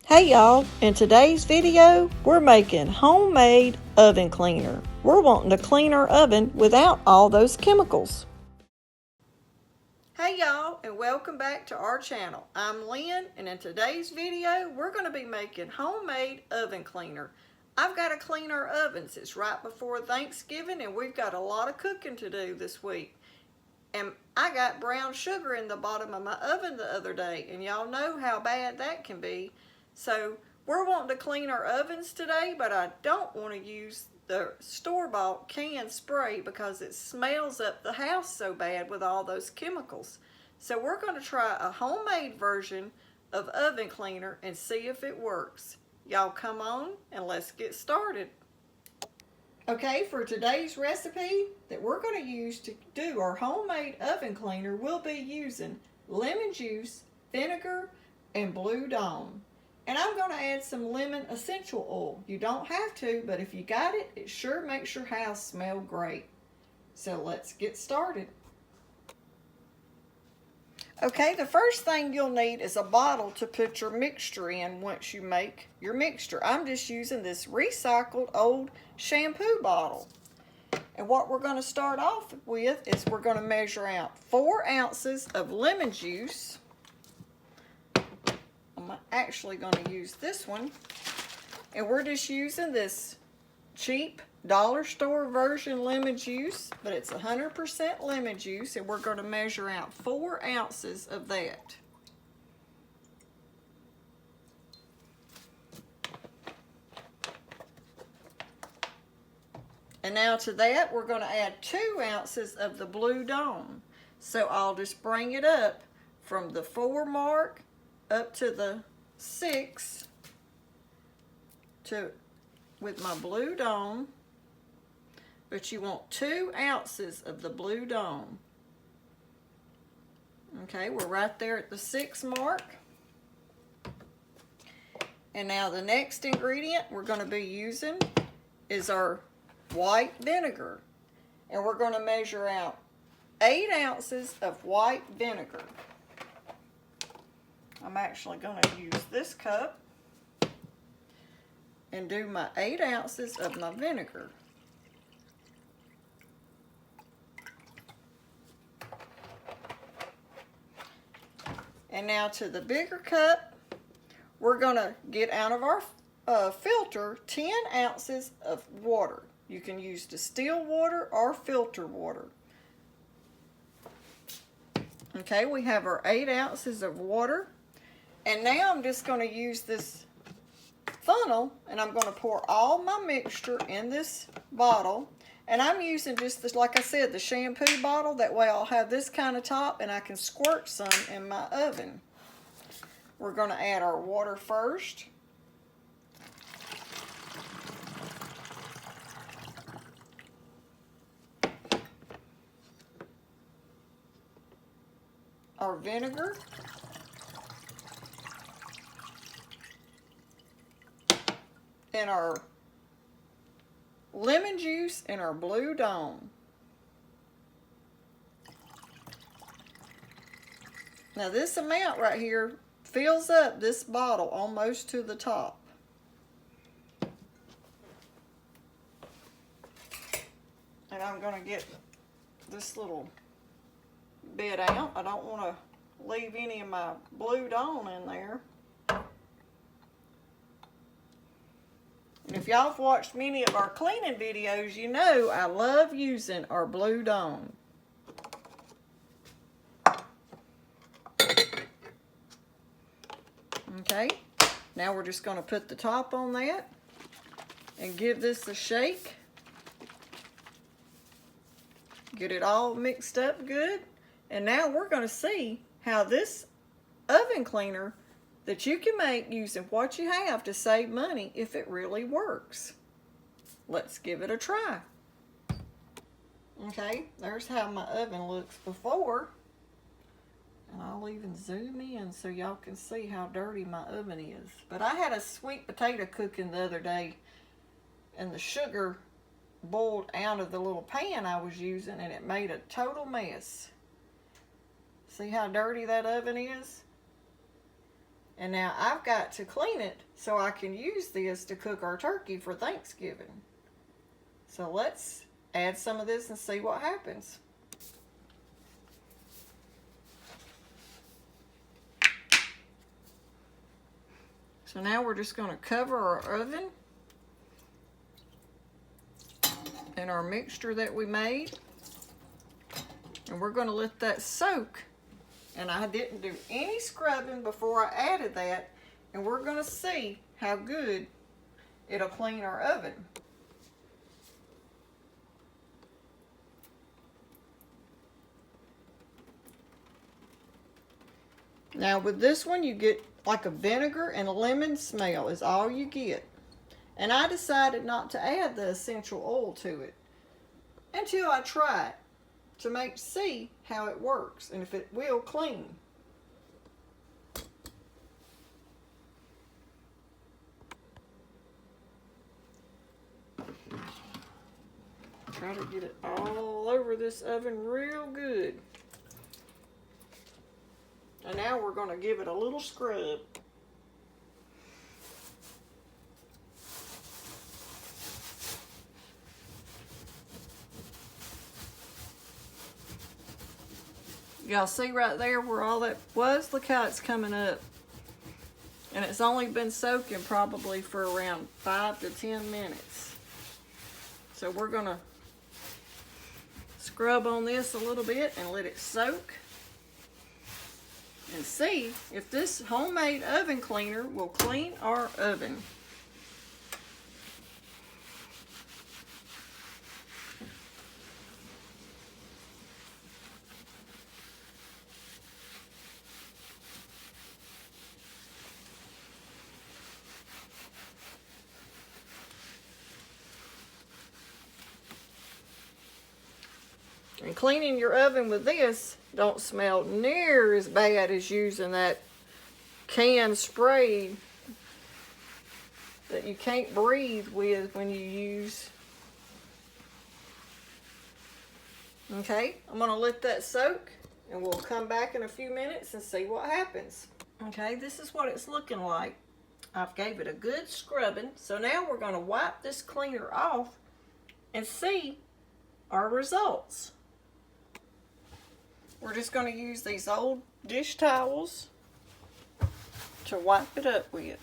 Hey y'all, in today's video, we're making homemade oven cleaner. We're wanting to clean our oven without all those chemicals. Hey y'all, and welcome back to our channel. I'm Lynn, and in today's video, we're going to be making homemade oven cleaner. I've got to clean our ovens. It's right before Thanksgiving, and we've got a lot of cooking to do this week. And I got brown sugar in the bottom of my oven the other day, and y'all know how bad that can be. So we're wanting to clean our ovens today, but I don't want to use the store-bought canned spray because it smells up the house so bad with all those chemicals. So we're going to try a homemade version of oven cleaner and see if it works. Y'all come on and let's get started. Okay, for today's recipe that we're going to use to do our homemade oven cleaner, we'll be using lemon juice, vinegar, and Blue Dawn. And I'm going to add some lemon essential oil. You don't have to, but if you got it, it sure makes your house smell great. So let's get started. Okay, the first thing you'll need is a bottle to put your mixture in once you make your mixture. I'm just using this recycled old shampoo bottle. And what we're going to start off with is we're going to measure out 4 ounces of lemon juice. I'm actually going to use this one. And we're just using this cheap dollar store version lemon juice, but it's 100% lemon juice, and we're going to measure out 4 ounces of that. And now to that, we're going to add 2 ounces of the Blue Dawn. So I'll just bring it up from the 4 mark up to the 6 with my Blue Dawn. But you want 2 ounces of the Blue Dawn. Okay, we're right there at the 6 mark. And now the next ingredient we're going to be using is our white vinegar. And we're going to measure out 8 ounces of white vinegar. I'm actually going to use this cup and do my 8 ounces of my vinegar. And now to the bigger cup, we're going to get out of our filter 10 ounces of water. You can use distilled water or filter water. Okay, we have our 8 ounces of water. And now I'm just going to use this funnel, and I'm going to pour all my mixture in this bottle. And I'm using just this, like I said, the shampoo bottle. That way I'll have this kind of top and I can squirt some in my oven. We're going to add our water first. Our vinegar. And our lemon juice and our Blue Dawn. Now this amount right here fills up this bottle almost to the top. And I'm going to get this little bit out. I don't want to leave any of my Blue Dawn in there. And if y'all have watched many of our cleaning videos, you know I love using our Blue Dawn. Okay, now we're just going to put the top on that and give this a shake. Get it all mixed up good. And now we're going to see how this oven cleaner that you can make using what you have to save money, if it really works. Let's give it a try. Okay, there's how my oven looks before. And I'll even zoom in so y'all can see how dirty my oven is. But I had a sweet potato cooking the other day, and the sugar boiled out of the little pan I was using, and it made a total mess. See how dirty that oven is? And now I've got to clean it so I can use this to cook our turkey for Thanksgiving. So let's add some of this and see what happens. So now we're just going to cover our oven and our mixture that we made. And we're going to let that soak. And I didn't do any scrubbing before I added that. And we're going to see how good it'll clean our oven. Now with this one, you get like a vinegar and a lemon smell is all you get. And I decided not to add the essential oil to it until I try it to see how it works and if it will clean. Try to get it all over this oven real good. And now we're going to give it a little scrub. Y'all see right there where all that was? Look how it's coming up. And it's only been soaking probably for around 5 to 10 minutes. So we're going to scrub on this a little bit and let it soak. And see if this homemade oven cleaner will clean our oven. And cleaning your oven with this don't smell near as bad as using that canned spray that you can't breathe with when you use. Okay, I'm going to let that soak and we'll come back in a few minutes and see what happens. Okay, this is what it's looking like. I've gave it a good scrubbing. So now we're going to wipe this cleaner off and see our results. We're just going to use these old dish towels to wipe it up with.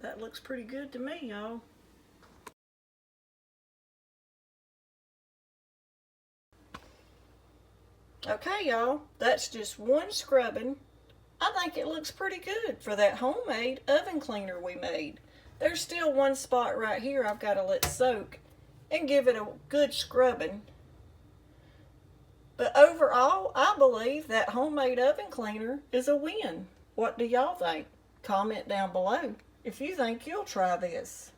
That looks pretty good to me, y'all. Okay, y'all, that's just one scrubbing. I think it looks pretty good for that homemade oven cleaner we made. There's still one spot right here I've got to let soak and give it a good scrubbing. But overall, I believe that homemade oven cleaner is a win. What do y'all think? Comment down below if you think you'll try this.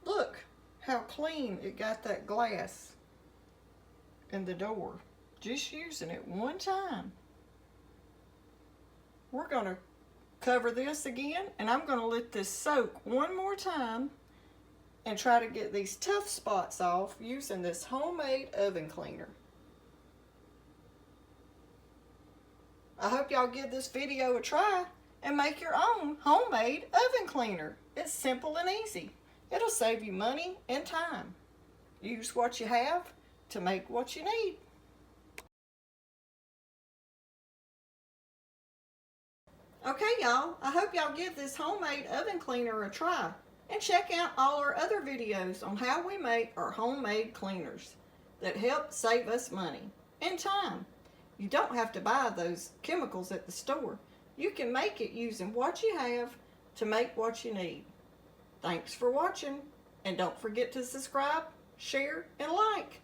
Look how clean it got that glass in the door. Just using it one time. We're going to cover this again and I'm going to let this soak one more time and try to get these tough spots off using this homemade oven cleaner. I hope y'all give this video a try and make your own homemade oven cleaner. It's simple and easy. It'll save you money and time. Use what you have to make what you need. Okay, y'all, I hope y'all give this homemade oven cleaner a try and check out all our other videos on how we make our homemade cleaners. that help save us money and time. You don't have to buy those chemicals at the store. You can make it using what you have to make what you need. Thanks for watching, and don't forget to subscribe, share, and like.